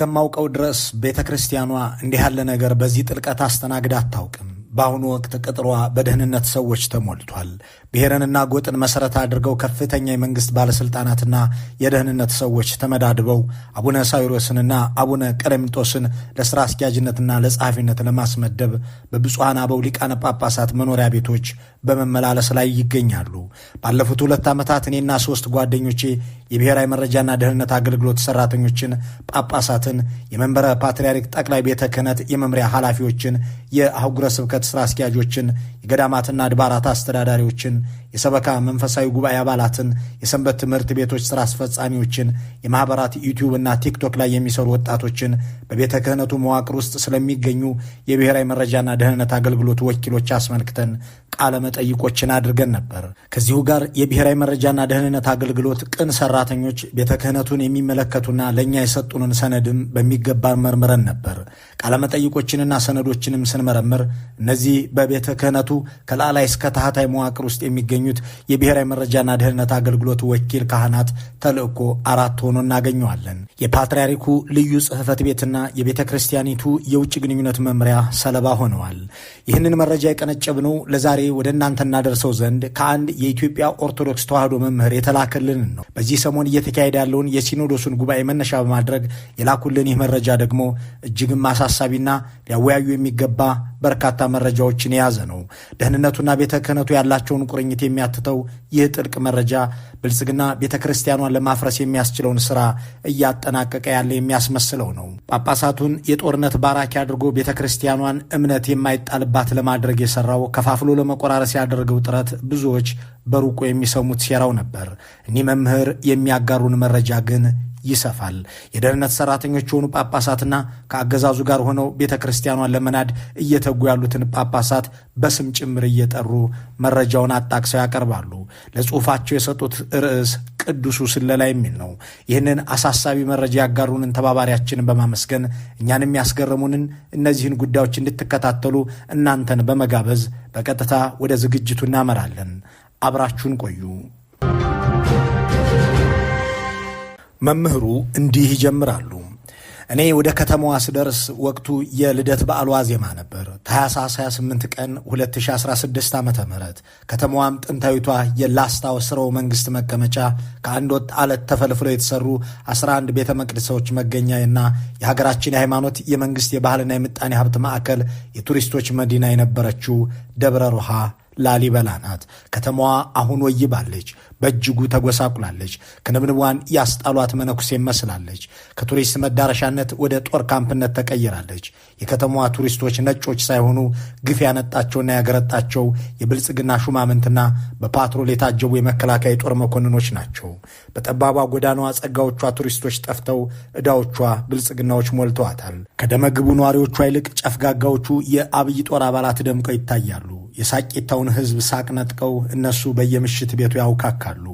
እስከማውቀው ድረስ ቤተክርስቲያኗ እንዲህ ያለ ነገር በዚህ ጥልቀት አስተናግዳ አታውቅም። በአሁኑ ወቅት ቅጥሯ በደህንነት ሰዎች ተሞልቷል። ብሔርንና ጎጥን መሰረት አድርገው ከፍተኛ የመንግስት ባለስልጣናትና የደህንነት ሰዎች ተመዳድበው አቡነ ሳዊሮስንና አቡነ ቀለሚንጦስን ለስራ አስኪያጅነትና ለጸሐፊነት ለማስመደብ በብፁዓን አበው ሊቃነ ጳጳሳት መኖሪያ ቤቶች በመመላለስ ላይ ይገኛሉ። ባለፉት 2 ዓመታት እኔና 3 ጓደኞቼ የብሔራዊ መረጃና ደህንነት አገልግሎት ሰራተኞችን፣ ጳጳሳትን፣ የመንበረ ፓትርያርክ ጠቅላይ ቤተ ክህነት የመምሪያ ኃላፊዎችን፣ የአህጉረ ስብከት ስራ አስኪያጆችን፣ የገዳማትና አድባራት አስተዳዳሪዎችን፣ የሰበካ መንፈሳዊ ጉባኤ አባላትን፣ የሰንበት ትምህርት ቤቶች ስራ አስፈጻሚዎችን፣ የማህበራት ዩቲዩብ እና ቲክቶክ ላይ የሚሰሩ ወጣቶችን፣ በቤተ ክህነቱ መዋቅር ውስጥ ስለሚገኙ የብሔራዊ መረጃና ደህንነት አገልግሎት ወኪሎች አስመልክተን ቃለ መጠይቆችን አድርገን ነበር። ከዚሁ ጋር የብሔራዊ መረጃና ደህንነት አገልግሎት ቅን ሰራተኞች ቤተ ክህነቱን የሚመለከቱና ለእኛ የሰጡንን ሰነድም በሚገባ መርምረን ነበር። ቃለ መጠይቆችንና ሰነዶችንም ስንመረምር እነዚህ በቤተ ክህነቱ ከላዕላይ እስከ ታህታይ መዋቅር ውስጥ የሚገኙት የብሔራዊ መረጃና ደህንነት አገልግሎት ወኪል ካህናት ተልእኮ 4 ሆኖ እናገኘዋለን። የፓትርያርኩ ልዩ ጽሕፈት ቤትና የቤተ ክርስቲያኒቱ የውጭ ግንኙነት መምሪያ ሰለባ ሆነዋል። ይህንን መረጃ የቀነጨብነው ለዛሬ ወደ እናንተ እናደርሰው ዘንድ ከአንድ የኢትዮጵያ ኦርቶዶክስ ተዋሕዶ መምህር የተላከልን ነው። በዚህ ሰሞን እየተካሄደ ያለውን የሲኖዶሱን ጉባኤ መነሻ በማድረግ የላኩልን ይህ መረጃ ደግሞ እጅግም አሳሳቢና ሊያወያዩ የሚገባ በርካታ መረጃዎችን የያዘ ነው። ደህንነቱና ቤተ ክህነቱ ያላቸውን ቁርኝት የሚያትተው ይህ ጥልቅ መረጃ ብልጽግና ቤተ ክርስቲያኗን ለማፍረስ የሚያስችለውን ሥራ እያጠናቀቀ ያለ የሚያስመስለው ነው። ጳጳሳቱን የጦርነት ባራኪ አድርጎ ቤተ ክርስቲያኗን እምነት የማይጣልባት ለማድረግ የሠራው ከፋፍሎ ለመቆራረስ ያደረገው ጥረት ብዙዎች በሩቁ የሚሰሙት ሴራው ነበር። እኒህ መምህር የሚያጋሩን መረጃ ግን ይሰፋል። የደህንነት ሰራተኞች የሆኑ ጳጳሳትና ከአገዛዙ ጋር ሆነው ቤተ ክርስቲያኗን ለመናድ እየተጉ ያሉትን ጳጳሳት በስም ጭምር እየጠሩ መረጃውን አጣቅሰው ያቀርባሉ። ለጽሑፋቸው የሰጡት ርዕስ ቅዱሱ ስለላ የሚል ነው። ይህንን አሳሳቢ መረጃ ያጋሩንን ተባባሪያችንን በማመስገን እኛንም ያስገረሙንን እነዚህን ጉዳዮች እንድትከታተሉ እናንተን በመጋበዝ በቀጥታ ወደ ዝግጅቱ እናመራለን። አብራችሁን ቆዩ። መምህሩ እንዲህ ይጀምራሉ። እኔ ወደ ከተማዋ ስደርስ ወቅቱ የልደት በዓል ዋዜማ ነበር። ታኅሳስ 28 ቀን 2016 ዓ.ም ከተማዋም ጥንታዊቷ የላስታው ስርወ መንግስት መቀመጫ ከአንድ ወጥ አለት ተፈልፍለው የተሰሩ 11 ቤተ መቅደሶች መገኛና የሀገራችን የሃይማኖት፣ የመንግስት፣ የባህልና የምጣኔ ሀብት ማዕከል፣ የቱሪስቶች መዲና የነበረችው ደብረ ሮሃ ላሊበላ ናት። ከተማዋ አሁን ወይባለች፣ በእጅጉ ተጎሳቁላለች። ክንብንቧን ያስጣሏት መነኩሴ መስላለች። ከቱሪስት መዳረሻነት ወደ ጦር ካምፕነት ተቀይራለች። የከተማዋ ቱሪስቶች ነጮች ሳይሆኑ ግፍ ያነጣቸውና ያገረጣቸው የብልጽግና ሹማምንትና በፓትሮል የታጀቡ የመከላከያ የጦር መኮንኖች ናቸው። በጠባቧ ጎዳናዋ ጸጋዎቿ ቱሪስቶች ጠፍተው ዕዳዎቿ ብልጽግናዎች ሞልተዋታል። ከደመግቡ ነዋሪዎቿ ይልቅ ጨፍጋጋዎቹ የአብይ ጦር አባላት ደምቀው ይታያሉ። የሳቂታውን ሕዝብ ሳቅ ነጥቀው እነሱ በየምሽት ቤቱ ያውካካሉ።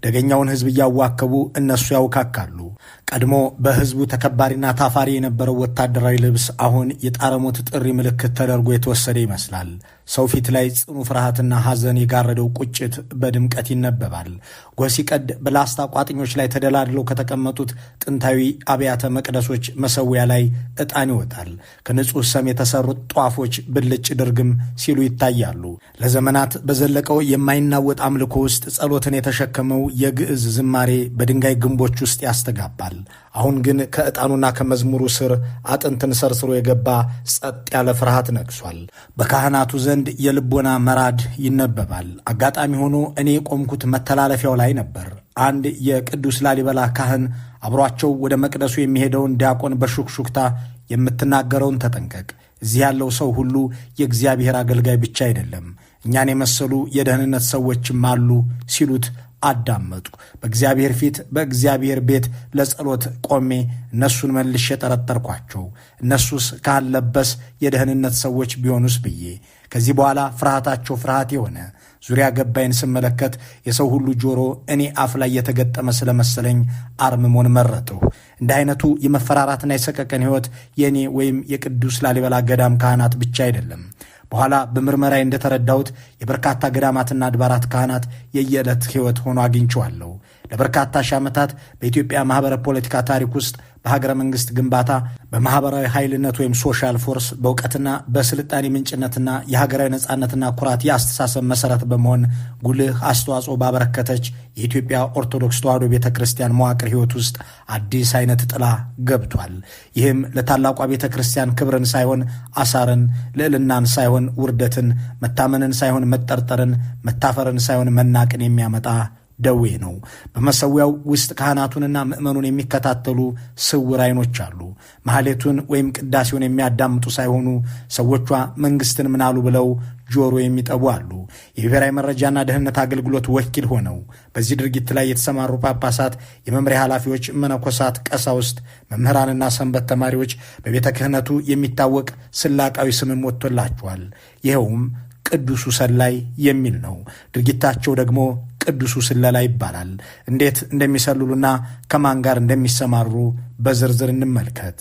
ደገኛውን ሕዝብ እያዋከቡ እነሱ ያውካካሉ። ቀድሞ በሕዝቡ ተከባሪና ታፋሪ የነበረው ወታደራዊ ልብስ አሁን የጣረሞት ጥሪ ምልክት ተደርጎ የተወሰደ ይመስላል። ሰው ፊት ላይ ጽኑ ፍርሃትና ሐዘን የጋረደው ቁጭት በድምቀት ይነበባል። ጎህ ሲቀድ በላስታ ቋጥኞች ላይ ተደላድለው ከተቀመጡት ጥንታዊ አብያተ መቅደሶች መሰዊያ ላይ ዕጣን ይወጣል። ከንጹሕ ሰም የተሰሩት ጧፎች ብልጭ ድርግም ሲሉ ይታያሉ። ለዘመናት በዘለቀው የማይናወጥ አምልኮ ውስጥ ጸሎትን የተሸከመው የግዕዝ ዝማሬ በድንጋይ ግንቦች ውስጥ ያስተጋባል። አሁን ግን ከዕጣኑና ከመዝሙሩ ስር አጥንትን ሰርስሮ የገባ ጸጥ ያለ ፍርሃት ነግሷል። በካህናቱ ዘንድ የልቦና መራድ ይነበባል። አጋጣሚ ሆኖ እኔ የቆምኩት መተላለፊያው ላይ ነበር። አንድ የቅዱስ ላሊበላ ካህን አብሯቸው ወደ መቅደሱ የሚሄደውን ዲያቆን በሹክሹክታ የምትናገረውን ተጠንቀቅ፣ እዚህ ያለው ሰው ሁሉ የእግዚአብሔር አገልጋይ ብቻ አይደለም፣ እኛን የመሰሉ የደህንነት ሰዎችም አሉ ሲሉት አዳመጡ። በእግዚአብሔር ፊት በእግዚአብሔር ቤት ለጸሎት ቆሜ እነሱን መልሼ ጠረጠርኳቸው። እነሱስ ካለበስ የደህንነት ሰዎች ቢሆኑስ ብዬ። ከዚህ በኋላ ፍርሃታቸው ፍርሃት የሆነ ዙሪያ ገባይን ስመለከት የሰው ሁሉ ጆሮ እኔ አፍ ላይ የተገጠመ ስለመሰለኝ አርምሞን መረጥሁ። እንዲህ አይነቱ የመፈራራትና የሰቀቀን ሕይወት የእኔ ወይም የቅዱስ ላሊበላ ገዳም ካህናት ብቻ አይደለም። በኋላ በምርመራዬ እንደተረዳሁት የበርካታ ገዳማትና አድባራት ካህናት የየዕለት ሕይወት ሆኖ አግኝቼዋለሁ። ለበርካታ ሺህ ዓመታት በኢትዮጵያ ማኅበረ ፖለቲካ ታሪክ ውስጥ በሀገረ መንግስት ግንባታ፣ በማህበራዊ ኃይልነት ወይም ሶሻል ፎርስ፣ በእውቀትና በስልጣኔ ምንጭነትና የሀገራዊ ነጻነትና ኩራት የአስተሳሰብ መሰረት በመሆን ጉልህ አስተዋጽኦ ባበረከተች የኢትዮጵያ ኦርቶዶክስ ተዋሕዶ ቤተ ክርስቲያን መዋቅር ሕይወት ውስጥ አዲስ አይነት ጥላ ገብቷል። ይህም ለታላቋ ቤተ ክርስቲያን ክብርን ሳይሆን አሳርን፣ ልዕልናን ሳይሆን ውርደትን፣ መታመንን ሳይሆን መጠርጠርን፣ መታፈርን ሳይሆን መናቅን የሚያመጣ ደዌ ነው። በመሰዊያው ውስጥ ካህናቱንና ምእመኑን የሚከታተሉ ስውር አይኖች አሉ። ማህሌቱን ወይም ቅዳሴውን የሚያዳምጡ ሳይሆኑ ሰዎቿ መንግስትን ምናሉ ብለው ጆሮ የሚጠቡ አሉ። የብሔራዊ መረጃና ደህንነት አገልግሎት ወኪል ሆነው በዚህ ድርጊት ላይ የተሰማሩ ጳጳሳት፣ የመምሪያ ኃላፊዎች፣ መነኮሳት፣ ቀሳውስት፣ መምህራንና ሰንበት ተማሪዎች በቤተ ክህነቱ የሚታወቅ ስላቃዊ ስምም ወጥቶላቸዋል። ይኸውም ቅዱሱ ሰላይ የሚል ነው። ድርጊታቸው ደግሞ ቅዱሱ ስለላ ይባላል። እንዴት እንደሚሰልሉና ከማን ጋር እንደሚሰማሩ በዝርዝር እንመልከት።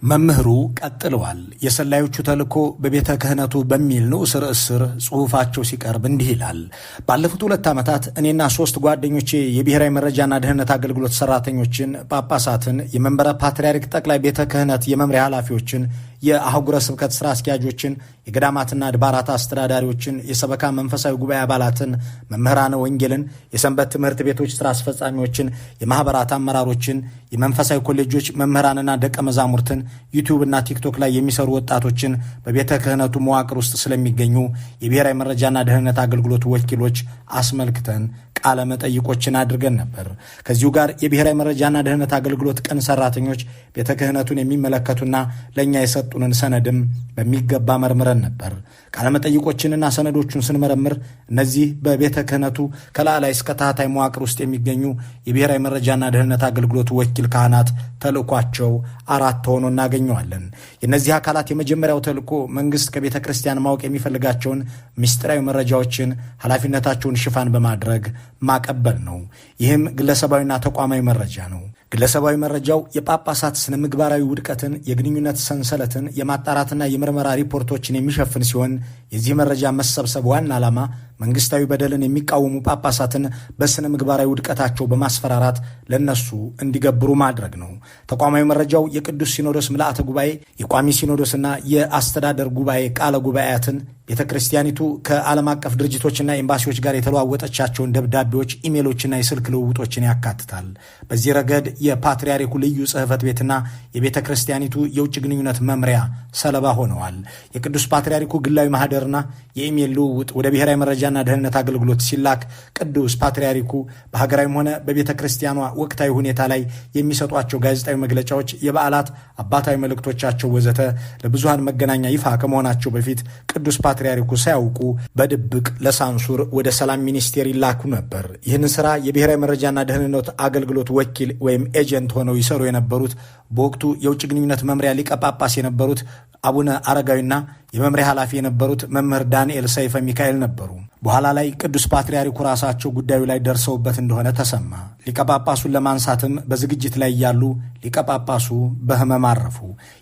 መምህሩ ቀጥለዋል። የሰላዮቹ ተልእኮ በቤተ ክህነቱ በሚል ንዑስ ርዕስ ስር ጽሑፋቸው ሲቀርብ እንዲህ ይላል። ባለፉት 2 ዓመታት እኔና 3 ጓደኞቼ የብሔራዊ መረጃና ደህንነት አገልግሎት ሰራተኞችን፣ ጳጳሳትን፣ የመንበረ ፓትርያርክ ጠቅላይ ቤተ ክህነት የመምሪያ ኃላፊዎችን፣ የአህጉረ ስብከት ሥራ አስኪያጆችን፣ የገዳማትና አድባራት አስተዳዳሪዎችን፣ የሰበካ መንፈሳዊ ጉባኤ አባላትን፣ መምህራነ ወንጌልን፣ የሰንበት ትምህርት ቤቶች ሥራ አስፈጻሚዎችን፣ የማኅበራት አመራሮችን፣ የመንፈሳዊ ኮሌጆች መምህራንና ደቀ መዛሙርትን፣ ዩቲዩብና ቲክቶክ ላይ የሚሰሩ ወጣቶችን፣ በቤተ ክህነቱ መዋቅር ውስጥ ስለሚገኙ የብሔራዊ መረጃና ደህንነት አገልግሎት ወኪሎች አስመልክተን ቃለ መጠይቆችን አድርገን ነበር። ከዚሁ ጋር የብሔራዊ መረጃና ደህንነት አገልግሎት ቅን ሰራተኞች ቤተ ክህነቱን የሚመለከቱና ለእኛ የሰጡንን ሰነድም በሚገባ መርምረን ነበር። ቃለ መጠይቆችንና ሰነዶቹን ስንመረምር እነዚህ በቤተ ክህነቱ ከላዕላይ እስከ ታህታይ መዋቅር ውስጥ የሚገኙ የብሔራዊ መረጃና ደህንነት አገልግሎት ወኪል ካህናት ተልእኳቸው 4 ሆኖ እናገኘዋለን። የእነዚህ አካላት የመጀመሪያው ተልእኮ መንግስት ከቤተ ክርስቲያን ማወቅ የሚፈልጋቸውን ምስጢራዊ መረጃዎችን ኃላፊነታቸውን ሽፋን በማድረግ ማቀበል ነው። ይህም ግለሰባዊና ተቋማዊ መረጃ ነው። ግለሰባዊ መረጃው የጳጳሳት ስነ ምግባራዊ ውድቀትን፣ የግንኙነት ሰንሰለትን፣ የማጣራትና የምርመራ ሪፖርቶችን የሚሸፍን ሲሆን የዚህ መረጃ መሰብሰብ ዋና ዓላማ መንግስታዊ በደልን የሚቃወሙ ጳጳሳትን በስነ ምግባራዊ ውድቀታቸው በማስፈራራት ለነሱ እንዲገብሩ ማድረግ ነው። ተቋማዊ መረጃው የቅዱስ ሲኖዶስ ምልአተ ጉባኤ፣ የቋሚ ሲኖዶስና የአስተዳደር ጉባኤ ቃለ ጉባኤያትን፣ ቤተ ክርስቲያኒቱ ከዓለም አቀፍ ድርጅቶችና ኤምባሲዎች ጋር የተለዋወጠቻቸውን ደብዳቤዎች፣ ኢሜሎችና የስልክ ልውውጦችን ያካትታል። በዚህ ረገድ የፓትርያርኩ ልዩ ጽሕፈት ቤትና የቤተ ክርስቲያኒቱ የውጭ ግንኙነት መምሪያ ሰለባ ሆነዋል። የቅዱስ ፓትርያርኩ ግላዊ ማህደርና የኢሜል ልውውጥ ወደ ብሔራዊ መረጃና ደህንነት አገልግሎት ሲላክ ቅዱስ ፓትርያርኩ በሀገራዊም ሆነ በቤተ ክርስቲያኗ ወቅታዊ ሁኔታ ላይ የሚሰጧቸው ጋዜጣዊ መግለጫዎች፣ የበዓላት አባታዊ መልእክቶቻቸው ወዘተ ለብዙሃን መገናኛ ይፋ ከመሆናቸው በፊት ቅዱስ ፓትርያርኩ ሳያውቁ በድብቅ ለሳንሱር ወደ ሰላም ሚኒስቴር ይላኩ ነበር። ይህንን ስራ የብሔራዊ መረጃና ደህንነት አገልግሎት ወኪል ወይም ኤጀንት ሆነው ይሰሩ የነበሩት በወቅቱ የውጭ ግንኙነት መምሪያ ሊቀ ጳጳስ የነበሩት አቡነ አረጋዊና የመምሪያ ኃላፊ የነበሩት መምህር ዳንኤል ሰይፈ ሚካኤል ነበሩ። በኋላ ላይ ቅዱስ ፓትርያርኩ ራሳቸው ጉዳዩ ላይ ደርሰውበት እንደሆነ ተሰማ። ሊቀ ጳጳሱን ለማንሳትም በዝግጅት ላይ ያሉ ሊቀ ጳጳሱ በሕመም አረፉ።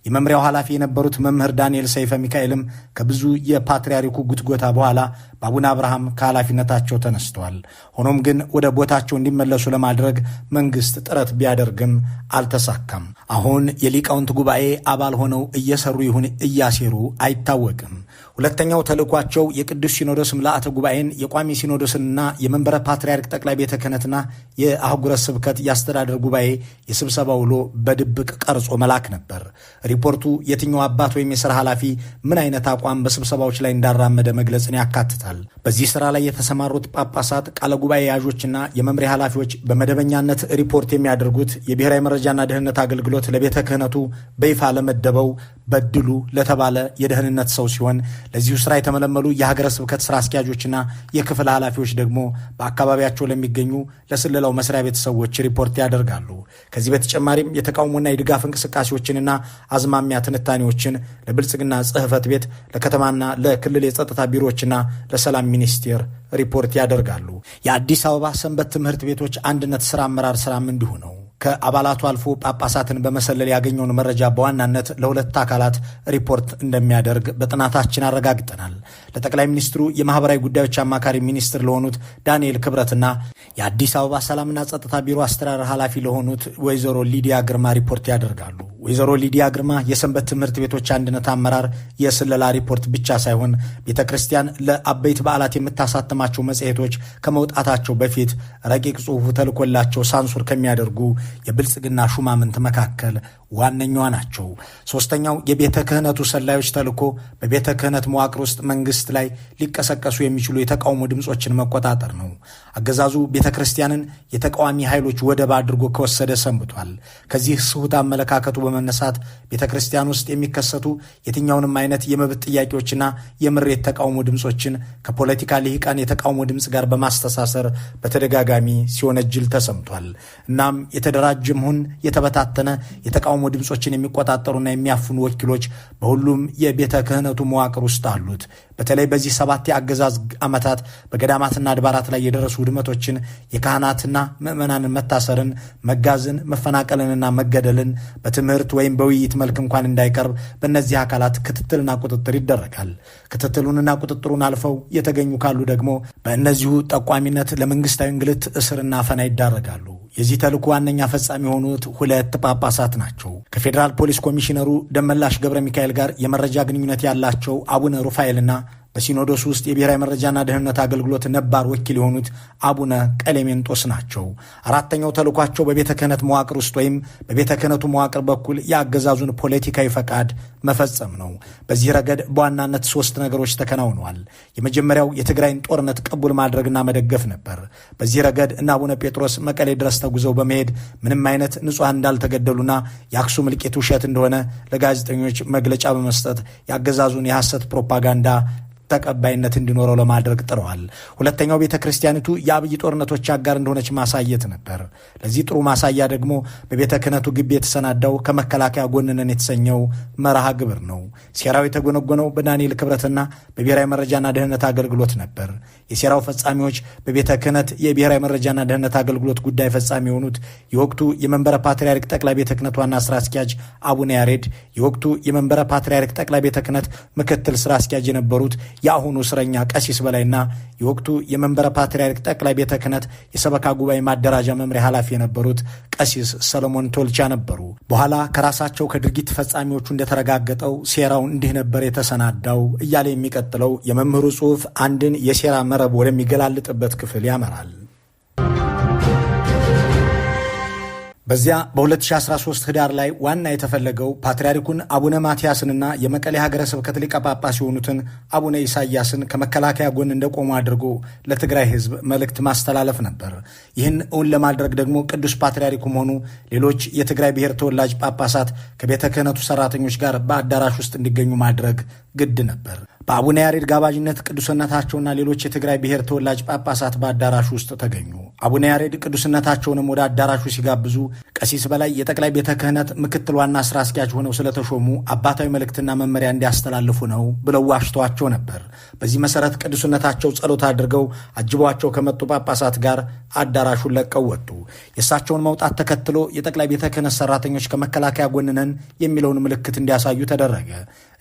የመምሪያው ኃላፊ የነበሩት መምህር ዳንኤል ሰይፈ ሚካኤልም ከብዙ የፓትርያርኩ ጉትጎታ በኋላ በአቡነ አብርሃም ከኃላፊነታቸው ተነስተዋል። ሆኖም ግን ወደ ቦታቸው እንዲመለሱ ለማድረግ መንግስት ጥረት ቢያደርግም አልተሳካም። አሁን የሊቃውንት ጉባኤ አባል ሆነው እየሰሩ ይሁን እያሴሩ አይታወቅም። ሁለተኛው ተልእኳቸው የቅዱስ ሲኖዶስ ምልአተ ጉባኤን፣ የቋሚ ሲኖዶስንና የመንበረ ፓትርያርክ ጠቅላይ ቤተ ክህነትና የአህጉረ ስብከት የአስተዳደር ጉባኤ የስብሰባ ውሎ በድብቅ ቀርጾ መላክ ነበር። ሪፖርቱ የትኛው አባት ወይም የሥራ ኃላፊ ምን አይነት አቋም በስብሰባዎች ላይ እንዳራመደ መግለጽን ያካትታል። በዚህ ሥራ ላይ የተሰማሩት ጳጳሳት፣ ቃለ ጉባኤ ያዦችና የመምሪያ ኃላፊዎች በመደበኛነት ሪፖርት የሚያደርጉት የብሔራዊ መረጃና ደህንነት አገልግሎት ለቤተ ክህነቱ በይፋ ለመደበው በድሉ ለተባለ የደህንነት ሰው ሲሆን ለዚሁ ስራ የተመለመሉ የሀገረ ስብከት ስራ አስኪያጆችና የክፍል ኃላፊዎች ደግሞ በአካባቢያቸው ለሚገኙ ለስለላው መስሪያ ቤት ሰዎች ሪፖርት ያደርጋሉ። ከዚህ በተጨማሪም የተቃውሞና የድጋፍ እንቅስቃሴዎችንና አዝማሚያ ትንታኔዎችን ለብልጽግና ጽሕፈት ቤት፣ ለከተማና ለክልል የጸጥታ ቢሮዎችና ለሰላም ሚኒስቴር ሪፖርት ያደርጋሉ። የአዲስ አበባ ሰንበት ትምህርት ቤቶች አንድነት ስራ አመራር ስራም እንዲሁ ነው። ከአባላቱ አልፎ ጳጳሳትን በመሰለል ያገኘውን መረጃ በዋናነት ለሁለት አካላት ሪፖርት እንደሚያደርግ በጥናታችን አረጋግጠናል። ለጠቅላይ ሚኒስትሩ የማህበራዊ ጉዳዮች አማካሪ ሚኒስትር ለሆኑት ዳንኤል ክብረትና የአዲስ አበባ ሰላምና ጸጥታ ቢሮ አስተዳደር ኃላፊ ለሆኑት ወይዘሮ ሊዲያ ግርማ ሪፖርት ያደርጋሉ። ወይዘሮ ሊዲያ ግርማ የሰንበት ትምህርት ቤቶች አንድነት አመራር የስለላ ሪፖርት ብቻ ሳይሆን ቤተክርስቲያን ለአበይት በዓላት የምታሳትማቸው መጽሔቶች ከመውጣታቸው በፊት ረቂቅ ጽሑፉ ተልኮላቸው ሳንሱር ከሚያደርጉ የብልጽግና ሹማምንት መካከል ዋነኛዋ ናቸው። ሶስተኛው የቤተ ክህነቱ ሰላዮች ተልኮ በቤተ ክህነት መዋቅር ውስጥ መንግስት ላይ ሊቀሰቀሱ የሚችሉ የተቃውሞ ድምፆችን መቆጣጠር ነው። አገዛዙ ቤተ ክርስቲያንን የተቃዋሚ ኃይሎች ወደብ አድርጎ ከወሰደ ሰንብቷል። ከዚህ ስሁት አመለካከቱ በመነሳት ቤተ ክርስቲያን ውስጥ የሚከሰቱ የትኛውንም አይነት የመብት ጥያቄዎችና የምሬት ተቃውሞ ድምፆችን ከፖለቲካ ልሂቃን የተቃውሞ ድምፅ ጋር በማስተሳሰር በተደጋጋሚ ሲወነጅል ተሰምቷል። እናም የተደራጀም ይሁን የተበታተነ የተቃውሞ ድምፆችን የሚቆጣጠሩና የሚያፍኑ ወኪሎች በሁሉም የቤተ ክህነቱ መዋቅር ውስጥ አሉት። በተለይ በዚህ 7 የአገዛዝ ዓመታት በገዳማትና አድባራት ላይ የደረሱ ውድመቶችን፣ የካህናትና ምዕመናንን መታሰርን፣ መጋዝን፣ መፈናቀልንና መገደልን በትምህርት ወይም በውይይት መልክ እንኳን እንዳይቀርብ በእነዚህ አካላት ክትትልና ቁጥጥር ይደረጋል። ክትትሉንና ቁጥጥሩን አልፈው የተገኙ ካሉ ደግሞ በእነዚሁ ጠቋሚነት ለመንግስታዊ እንግልት፣ እስርና አፈና ይዳረጋሉ። የዚህ ተልዕኮ ዋነኛ ፈጻሚ የሆኑት 2 ጳጳሳት ናቸው። ከፌዴራል ፖሊስ ኮሚሽነሩ ደመላሽ ገብረ ሚካኤል ጋር የመረጃ ግንኙነት ያላቸው አቡነ ሩፋኤልና በሲኖዶስ ውስጥ የብሔራዊ መረጃና ደህንነት አገልግሎት ነባር ወኪል የሆኑት አቡነ ቀሌሜንጦስ ናቸው። አራተኛው ተልኳቸው በቤተ ክህነት መዋቅር ውስጥ ወይም በቤተ ክህነቱ መዋቅር በኩል የአገዛዙን ፖለቲካዊ ፈቃድ መፈጸም ነው። በዚህ ረገድ በዋናነት 3 ነገሮች ተከናውነዋል። የመጀመሪያው የትግራይን ጦርነት ቅቡል ማድረግና መደገፍ ነበር። በዚህ ረገድ እነ አቡነ ጴጥሮስ መቀሌ ድረስ ተጉዘው በመሄድ ምንም አይነት ንጹሐን እንዳልተገደሉና የአክሱም እልቂት ውሸት እንደሆነ ለጋዜጠኞች መግለጫ በመስጠት የአገዛዙን የሐሰት ፕሮፓጋንዳ ተቀባይነት እንዲኖረው ለማድረግ ጥረዋል። ሁለተኛው ቤተ ክርስቲያኒቱ የአብይ ጦርነቶች አጋር እንደሆነች ማሳየት ነበር። ለዚህ ጥሩ ማሳያ ደግሞ በቤተ ክህነቱ ግቢ የተሰናዳው ከመከላከያ ጎን ነን የተሰኘው መርሃ ግብር ነው። ሴራው የተጎነጎነው በዳንኤል ክብረትና በብሔራዊ መረጃና ደህንነት አገልግሎት ነበር። የሴራው ፈጻሚዎች በቤተ ክህነት የብሔራዊ መረጃና ደህንነት አገልግሎት ጉዳይ ፈጻሚ የሆኑት የወቅቱ የመንበረ ፓትርያርክ ጠቅላይ ቤተ ክህነት ዋና ስራ አስኪያጅ አቡነ ያሬድ፣ የወቅቱ የመንበረ ፓትርያርክ ጠቅላይ ቤተ ክህነት ምክትል ስራ አስኪያጅ የነበሩት የአሁኑ እስረኛ ቀሲስ በላይና የወቅቱ የመንበረ ፓትርያርክ ጠቅላይ ቤተ ክህነት የሰበካ ጉባኤ ማደራጃ መምሪያ ኃላፊ የነበሩት ቀሲስ ሰሎሞን ቶልቻ ነበሩ። በኋላ ከራሳቸው ከድርጊት ፈጻሚዎቹ እንደተረጋገጠው ሴራው እንዲህ ነበር የተሰናዳው እያለ የሚቀጥለው የመምህሩ ጽሑፍ አንድን የሴራ መረብ ወደሚገላልጥበት ክፍል ያመራል። በዚያ በ2013 ህዳር ላይ ዋና የተፈለገው ፓትርያርኩን አቡነ ማትያስንና የመቀሌ ሀገረ ስብከት ሊቀ ጳጳስ የሆኑትን አቡነ ኢሳያስን ከመከላከያ ጎን እንደቆሙ አድርጎ ለትግራይ ህዝብ መልእክት ማስተላለፍ ነበር። ይህን እውን ለማድረግ ደግሞ ቅዱስ ፓትርያርኩም ሆኑ ሌሎች የትግራይ ብሔር ተወላጅ ጳጳሳት ከቤተ ክህነቱ ሰራተኞች ጋር በአዳራሽ ውስጥ እንዲገኙ ማድረግ ግድ ነበር። በአቡነ ያሬድ ጋባዥነት ቅዱስነታቸውና ሌሎች የትግራይ ብሔር ተወላጅ ጳጳሳት በአዳራሹ ውስጥ ተገኙ። አቡነ ያሬድ ቅዱስነታቸውንም ወደ አዳራሹ ሲጋብዙ ቀሲስ በላይ የጠቅላይ ቤተ ክህነት ምክትል ዋና ስራ አስኪያጅ ሆነው ስለተሾሙ አባታዊ መልእክትና መመሪያ እንዲያስተላልፉ ነው ብለው ዋሽተዋቸው ነበር። በዚህ መሰረት ቅዱስነታቸው ጸሎት አድርገው አጅበዋቸው ከመጡ ጳጳሳት ጋር አዳራሹን ለቀው ወጡ። የእሳቸውን መውጣት ተከትሎ የጠቅላይ ቤተ ክህነት ሰራተኞች ከመከላከያ ጎን ነን የሚለውን ምልክት እንዲያሳዩ ተደረገ።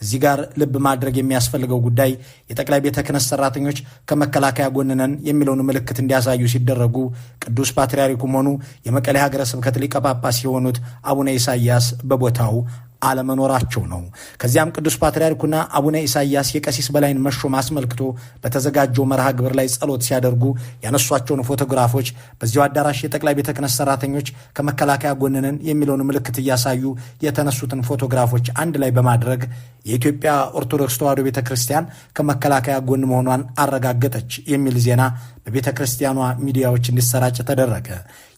እዚህ ጋር ልብ ማድረግ የሚያስፈልገው ጉዳይ የጠቅላይ ቤተ ክህነት ሰራተኞች ከመከላከያ ጎን ነን የሚለውን ምልክት እንዲያሳዩ ሲደረጉ ቅዱስ ፓትርያርኩም ሆኑ የመቀሌ ሀገረ ስብከት ሊቀ ጳጳስ የሆኑት አቡነ ኢሳያስ በቦታው አለመኖራቸው ነው። ከዚያም ቅዱስ ፓትርያርኩና አቡነ ኢሳያስ የቀሲስ በላይን መሾም አስመልክቶ በተዘጋጀው መርሃ ግብር ላይ ጸሎት ሲያደርጉ ያነሷቸውን ፎቶግራፎች በዚያው አዳራሽ የጠቅላይ ቤተ ክህነት ሰራተኞች ከመከላከያ ጎን ነን የሚለውን ምልክት እያሳዩ የተነሱትን ፎቶግራፎች አንድ ላይ በማድረግ የኢትዮጵያ ኦርቶዶክስ ተዋሕዶ ቤተ ክርስቲያን ከመከላከያ ጎን መሆኗን አረጋገጠች የሚል ዜና በቤተ ክርስቲያኗ ሚዲያዎች እንዲሰራጭ ተደረገ።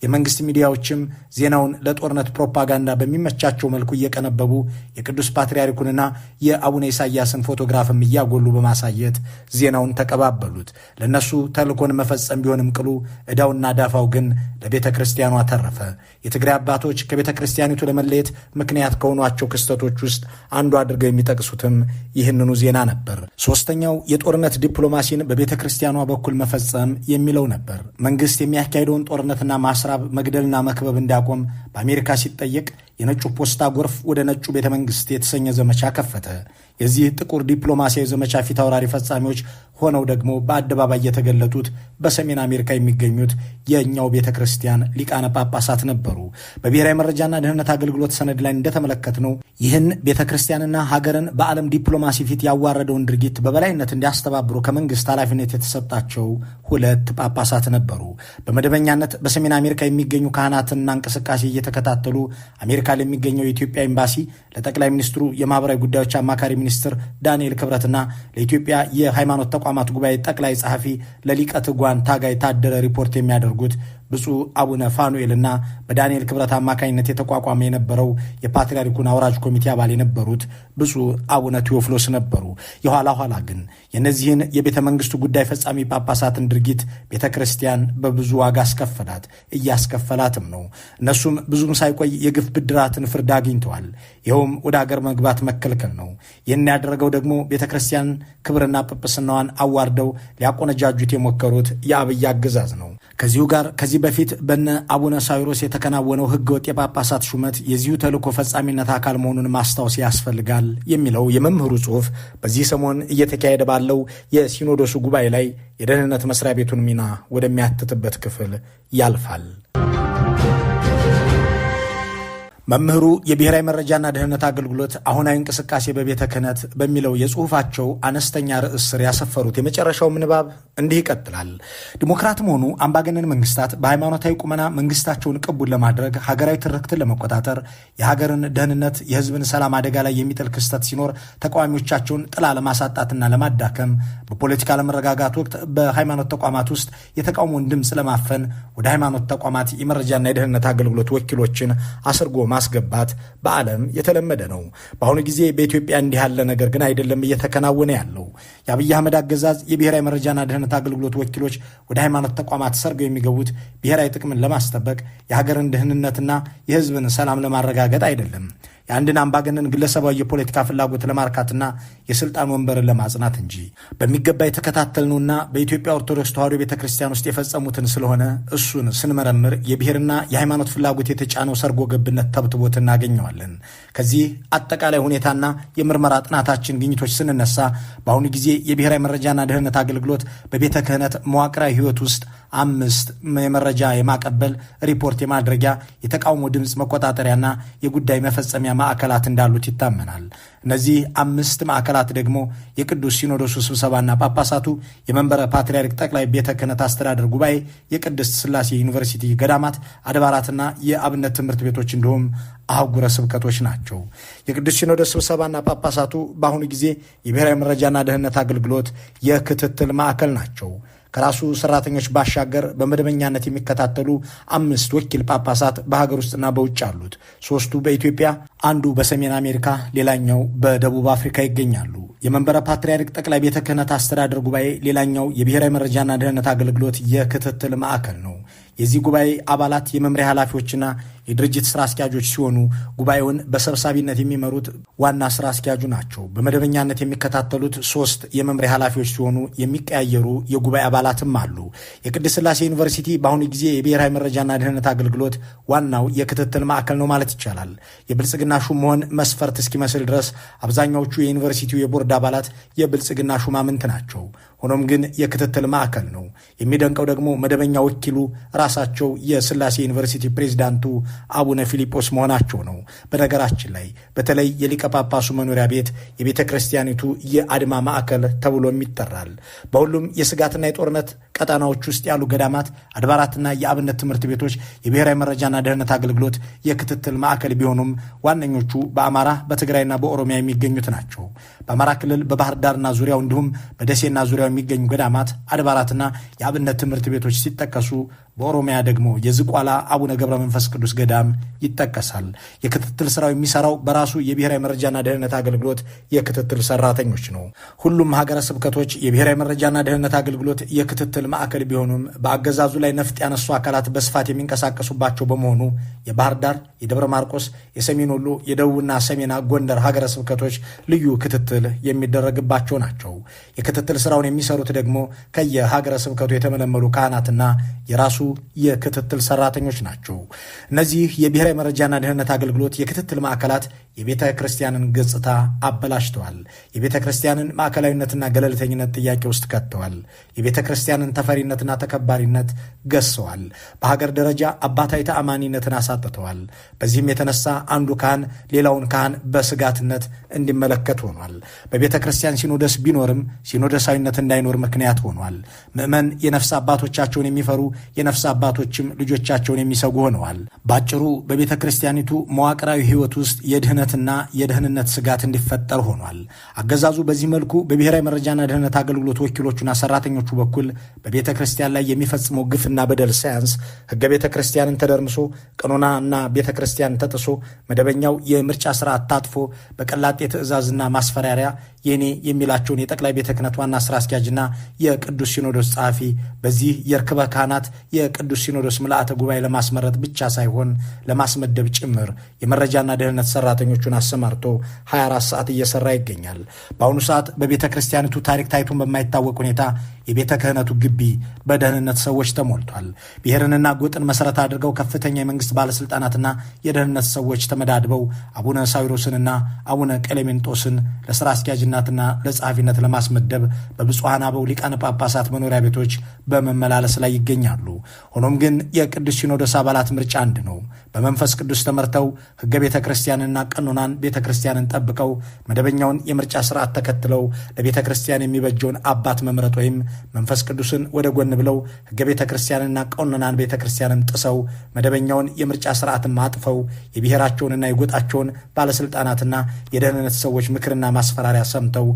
የመንግስት ሚዲያዎችም ዜናውን ለጦርነት ፕሮፓጋንዳ በሚመቻቸው መልኩ እየቀነበቡ የቅዱስ ፓትርያርኩንና የአቡነ ኢሳያስን ፎቶግራፍም እያጎሉ በማሳየት ዜናውን ተቀባበሉት። ለነሱ ተልኮን መፈጸም ቢሆንም ቅሉ ዕዳውና ዳፋው ግን ለቤተ ክርስቲያኗ ተረፈ። የትግራይ አባቶች ከቤተ ክርስቲያኒቱ ለመለየት ምክንያት ከሆኗቸው ክስተቶች ውስጥ አንዱ አድርገው የሚጠቅሱትም ይህንኑ ዜና ነበር። ሶስተኛው የጦርነት ዲፕሎማሲን በቤተ ክርስቲያኗ በኩል መፈጸም የሚለው ነበር። መንግስት የሚያካሄደውን ጦርነትና ማስራብ፣ መግደልና መክበብ እንዲያቆም በአሜሪካ ሲጠየቅ የነጩ ፖስታ ጎርፍ ወደ ነጩ ቤተ መንግስት የተሰኘ ዘመቻ ከፈተ። የዚህ ጥቁር ዲፕሎማሲያዊ ዘመቻ ፊት አውራሪ ፈጻሚዎች ሆነው ደግሞ በአደባባይ የተገለጡት በሰሜን አሜሪካ የሚገኙት የኛው ቤተክርስቲያን ሊቃነ ጳጳሳት ነበሩ። በብሔራዊ መረጃና ደህንነት አገልግሎት ሰነድ ላይ እንደተመለከትነው ይህን ቤተክርስቲያንና ሀገርን በዓለም ዲፕሎማሲ ፊት ያዋረደውን ድርጊት በበላይነት እንዲያስተባብሩ ከመንግስት ኃላፊነት የተሰጣቸው 2 ጳጳሳት ነበሩ። በመደበኛነት በሰሜን አሜሪካ የሚገኙ ካህናትና እንቅስቃሴ እየተከታተሉ አሜሪካ ለሚገኘው የኢትዮጵያ ኤምባሲ ለጠቅላይ ሚኒስትሩ የማህበራዊ ጉዳዮች አማካሪ ሚኒስትር ዳንኤል ክብረትና ለኢትዮጵያ የሃይማኖት ተቋማት ጉባኤ ጠቅላይ ጸሐፊ ለሊቀ ትጉሃን ታጋይ ታደለ ሪፖርት የሚያደርጉት ብፁዕ አቡነ ፋኑኤልና በዳንኤል ክብረት አማካኝነት የተቋቋመ የነበረው የፓትርያርኩን አውራጅ ኮሚቴ አባል የነበሩት ብፁዕ አቡነ ቴዎፍሎስ ነበሩ። የኋላ ኋላ ግን የእነዚህን የቤተ መንግስቱ ጉዳይ ፈጻሚ ጳጳሳትን ድርጊት ቤተ ክርስቲያን በብዙ ዋጋ አስከፈላት፣ እያስከፈላትም ነው። እነሱም ብዙም ሳይቆይ የግፍ ብድራትን ፍርድ አግኝተዋል። ይኸውም ወደ አገር መግባት መከልከል ነው። ይህን ያደረገው ደግሞ ቤተ ክርስቲያን ክብርና ጵጵስናዋን አዋርደው ሊያቆነጃጁት የሞከሩት የአብይ አገዛዝ ነው። ከዚሁ ጋር ከዚህ በፊት በነ አቡነ ሳዊሮስ የተከናወነው ህገወጥ የጳጳሳት ሹመት የዚሁ ተልእኮ ፈጻሚነት አካል መሆኑን ማስታወስ ያስፈልጋል የሚለው የመምህሩ ጽሑፍ በዚህ ሰሞን እየተካሄደ ባለው የሲኖዶሱ ጉባኤ ላይ የደህንነት መስሪያ ቤቱን ሚና ወደሚያትትበት ክፍል ያልፋል። መምህሩ የብሔራዊ መረጃና ደህንነት አገልግሎት አሁናዊ እንቅስቃሴ በቤተ ክህነት በሚለው የጽሑፋቸው አነስተኛ ርዕስ ስር ያሰፈሩት የመጨረሻው ምንባብ እንዲህ ይቀጥላል። ዲሞክራትም ሆኑ አምባገነን መንግስታት በሃይማኖታዊ ቁመና መንግስታቸውን ቅቡል ለማድረግ ሀገራዊ ትርክትን ለመቆጣጠር የሀገርን ደህንነት፣ የህዝብን ሰላም አደጋ ላይ የሚጥል ክስተት ሲኖር ተቃዋሚዎቻቸውን ጥላ ለማሳጣትና ለማዳከም በፖለቲካ ለመረጋጋት ወቅት በሃይማኖት ተቋማት ውስጥ የተቃውሞን ድምፅ ለማፈን ወደ ሃይማኖት ተቋማት የመረጃና የደህንነት አገልግሎት ወኪሎችን አስርጎ ማስገባት በዓለም የተለመደ ነው። በአሁኑ ጊዜ በኢትዮጵያ እንዲህ ያለ ነገር ግን አይደለም እየተከናወነ ያለው። የአብይ አህመድ አገዛዝ የብሔራዊ መረጃና ደህንነት አገልግሎት ወኪሎች ወደ ሃይማኖት ተቋማት ሰርገው የሚገቡት ብሔራዊ ጥቅምን ለማስጠበቅ የሀገርን ደህንነትና የህዝብን ሰላም ለማረጋገጥ አይደለም፣ የአንድን አምባገነን ግለሰባዊ የፖለቲካ ፍላጎት ለማርካትና የስልጣን ወንበርን ለማጽናት እንጂ። በሚገባ የተከታተልነውና በኢትዮጵያ ኦርቶዶክስ ተዋሕዶ ቤተክርስቲያን ውስጥ የፈጸሙትን ስለሆነ እሱን ስንመረምር የብሔርና የሃይማኖት ፍላጎት የተጫነው ሰርጎ ገብነት ተብትቦት እናገኘዋለን። ከዚህ አጠቃላይ ሁኔታና የምርመራ ጥናታችን ግኝቶች ስንነሳ በአሁኑ ጊዜ የብሔራዊ መረጃና ደህንነት አገልግሎት በቤተ ክህነት መዋቅራዊ ህይወት ውስጥ 5 የመረጃ የማቀበል ሪፖርት የማድረጊያ የተቃውሞ ድምፅ መቆጣጠሪያና የጉዳይ መፈጸሚያ ማዕከላት እንዳሉት ይታመናል። እነዚህ 5 ማዕከላት ደግሞ የቅዱስ ሲኖዶሱ ስብሰባና ጳጳሳቱ፣ የመንበረ ፓትርያርክ ጠቅላይ ቤተ ክህነት አስተዳደር ጉባኤ፣ የቅድስት ሥላሴ ዩኒቨርሲቲ ገዳማት፣ አድባራትና የአብነት ትምህርት ቤቶች እንዲሁም አህጉረ ስብከቶች ናቸው። የቅዱስ ሲኖዶስ ስብሰባና ጳጳሳቱ በአሁኑ ጊዜ የብሔራዊ መረጃና ደህንነት አገልግሎት የክትትል ማዕከል ናቸው። ከራሱ ሰራተኞች ባሻገር በመደበኛነት የሚከታተሉ 5 ወኪል ጳጳሳት በሀገር ውስጥና በውጭ አሉት። 3ቱ በኢትዮጵያ፣ አንዱ በሰሜን አሜሪካ፣ ሌላኛው በደቡብ አፍሪካ ይገኛሉ። የመንበረ ፓትርያርክ ጠቅላይ ቤተ ክህነት አስተዳደር ጉባኤ ሌላኛው የብሔራዊ መረጃና ደህንነት አገልግሎት የክትትል ማዕከል ነው። የዚህ ጉባኤ አባላት የመምሪያ ኃላፊዎችና የድርጅት ስራ አስኪያጆች ሲሆኑ ጉባኤውን በሰብሳቢነት የሚመሩት ዋና ስራ አስኪያጁ ናቸው። በመደበኛነት የሚከታተሉት 3 የመምሪያ ኃላፊዎች ሲሆኑ የሚቀያየሩ የጉባኤ አባላትም አሉ። የቅድስት ሥላሴ ዩኒቨርሲቲ በአሁኑ ጊዜ የብሔራዊ መረጃና ደህንነት አገልግሎት ዋናው የክትትል ማዕከል ነው ማለት ይቻላል። የብልጽግና ሹም መሆን መስፈርት እስኪመስል ድረስ አብዛኛዎቹ የዩኒቨርሲቲው የቦርድ አባላት የብልጽግና ሹማምንት ናቸው። ሆኖም ግን የክትትል ማዕከል ነው። የሚደንቀው ደግሞ መደበኛ ወኪሉ ራሳቸው የሥላሴ ዩኒቨርሲቲ ፕሬዝዳንቱ አቡነ ፊልጶስ መሆናቸው ነው። በነገራችን ላይ በተለይ የሊቀ ጳጳሱ መኖሪያ ቤት የቤተ ክርስቲያኒቱ የአድማ ማዕከል ተብሎም ይጠራል። በሁሉም የስጋትና የጦርነት ቀጣናዎች ውስጥ ያሉ ገዳማት፣ አድባራትና የአብነት ትምህርት ቤቶች የብሔራዊ መረጃና ደህንነት አገልግሎት የክትትል ማዕከል ቢሆኑም ዋነኞቹ በአማራ በትግራይና በኦሮሚያ የሚገኙት ናቸው። በአማራ ክልል በባህር ዳርና ዙሪያው እንዲሁም በደሴና ዙሪያው የሚገኙ ገዳማት፣ አድባራትና የአብነት ትምህርት ቤቶች ሲጠቀሱ በኦሮሚያ ደግሞ የዝቋላ አቡነ ገብረ መንፈስ ቅዱስ ገዳም ይጠቀሳል። የክትትል ስራው የሚሰራው በራሱ የብሔራዊ መረጃና ደህንነት አገልግሎት የክትትል ሰራተኞች ነው። ሁሉም ሀገረ ስብከቶች የብሔራዊ መረጃና ደህንነት አገልግሎት የክትትል የክትትል ማዕከል ቢሆኑም በአገዛዙ ላይ ነፍጥ ያነሱ አካላት በስፋት የሚንቀሳቀሱባቸው በመሆኑ የባህር ዳር፣ የደብረ ማርቆስ፣ የሰሜን ወሎ፣ የደቡብና ሰሜን ጎንደር ሀገረ ስብከቶች ልዩ ክትትል የሚደረግባቸው ናቸው። የክትትል ስራውን የሚሰሩት ደግሞ ከየሀገረ ስብከቱ የተመለመሉ ካህናትና የራሱ የክትትል ሰራተኞች ናቸው። እነዚህ የብሔራዊ መረጃና ደህንነት አገልግሎት የክትትል ማዕከላት የቤተ ክርስቲያንን ገጽታ አበላሽተዋል። የቤተ ክርስቲያንን ማዕከላዊነትና ገለልተኝነት ጥያቄ ውስጥ ከተዋል። የቤተ ክርስቲያንን ተፈሪነትና ተከባሪነት ገሰዋል። በሀገር ደረጃ አባታዊ ተአማኒነትን አሳጥተዋል። በዚህም የተነሳ አንዱ ካህን ሌላውን ካህን በስጋትነት እንዲመለከት ሆኗል። በቤተ ክርስቲያን ሲኖዶስ ቢኖርም ሲኖዶሳዊነት እንዳይኖር ምክንያት ሆኗል። ምዕመን የነፍስ አባቶቻቸውን የሚፈሩ የነፍስ አባቶችም ልጆቻቸውን የሚሰጉ ሆነዋል። ባጭሩ በቤተ ክርስቲያኒቱ መዋቅራዊ ሕይወት ውስጥ የድህነትና የደህንነት ስጋት እንዲፈጠር ሆኗል። አገዛዙ በዚህ መልኩ በብሔራዊ መረጃና ደህንነት አገልግሎት ወኪሎቹና ሰራተኞቹ በኩል በቤተ ክርስቲያን ላይ የሚፈጽመው ግፍና በደል ሳያንስ ሕገ ቤተ ክርስቲያንን ተደርምሶ ቀኖናና ቤተ ክርስቲያን ተጥሶ መደበኛው የምርጫ ስርዓት ታጥፎ በቀላጤ ትእዛዝና ማስፈራሪያ የኔ የሚላቸውን የጠቅላይ ቤተ ክህነት ዋና ስራ አስኪያጅና የቅዱስ ሲኖዶስ ጸሐፊ በዚህ የርክበ ካህናት የቅዱስ ሲኖዶስ ምልአተ ጉባኤ ለማስመረጥ ብቻ ሳይሆን ለማስመደብ ጭምር የመረጃና ደህንነት ሰራተኞቹን አሰማርቶ 24 ሰዓት እየሰራ ይገኛል። በአሁኑ ሰዓት በቤተ ክርስቲያኒቱ ታሪክ ታይቶን በማይታወቅ ሁኔታ የቤተ ክህነቱ ግቢ በደህንነት ሰዎች ተሞልቷል። ብሔርንና ጎጥን መሰረት አድርገው ከፍተኛ የመንግስት ባለስልጣናትና የደህንነት ሰዎች ተመዳድበው አቡነ ሳዊሮስንና አቡነ ቀሌሜንጦስን ለስራ አስኪያጅነትና ለጸሐፊነት ለማስመደብ በብፁዓን አበው ሊቃነ ጳጳሳት መኖሪያ ቤቶች በመመላለስ ላይ ይገኛሉ። ሆኖም ግን የቅዱስ ሲኖዶስ አባላት ምርጫ አንድ ነው። በመንፈስ ቅዱስ ተመርተው ሕገ ቤተ ክርስቲያንና ቀኖናን ቤተ ክርስቲያንን ጠብቀው መደበኛውን የምርጫ ስርዓት ተከትለው ለቤተ ክርስቲያን የሚበጀውን አባት መምረጥ ወይም መንፈስ ቅዱስን ወደ ጎን ብለው ሕገ ቤተ ክርስቲያንና ቀኖናን ቤተ ክርስቲያንን ጥሰው መደበኛውን የምርጫ ስርዓትን ማጥፈው የብሔራቸውንና የጎጣቸውን ባለስልጣናትና የደህንነት ሰዎች ምክርና ማስፈራሪያ ሰምተው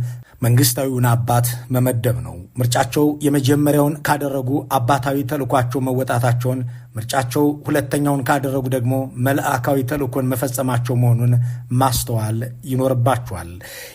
መንግስታዊውን አባት መመደብ ነው። ምርጫቸው የመጀመሪያውን ካደረጉ አባታዊ ተልኳቸው መወጣታቸውን፣ ምርጫቸው ሁለተኛውን ካደረጉ ደግሞ መልአካዊ ተልእኮን መፈጸማቸው መሆኑን ማስተዋል ይኖርባቸዋል።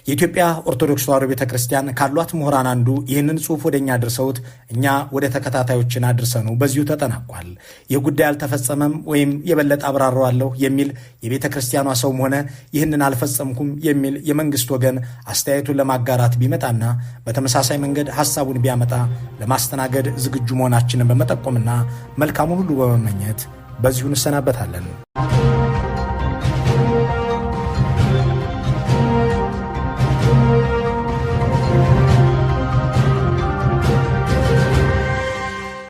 የኢትዮጵያ ኦርቶዶክስ ተዋሕዶ ቤተ ክርስቲያን ካሏት ምሁራን አንዱ ይህንን ጽሑፍ ወደኛ አድርሰውት እኛ ወደ ተከታታዮችን አድርሰነው በዚሁ ተጠናቋል። ይህ ጉዳይ አልተፈጸመም ወይም የበለጠ አብራራዋለሁ የሚል የቤተ ክርስቲያኗ ሰውም ሆነ ይህንን አልፈጸምኩም የሚል የመንግስት ወገን አስተያየቱን ለማጋራት ቢመጣና በተመሳሳይ መንገድ ሐሳቡን ቢያመጣ ለማስተናገድ ዝግጁ መሆናችንን በመጠቆምና መልካሙን ሁሉ በመመኘት በዚሁ እንሰናበታለን።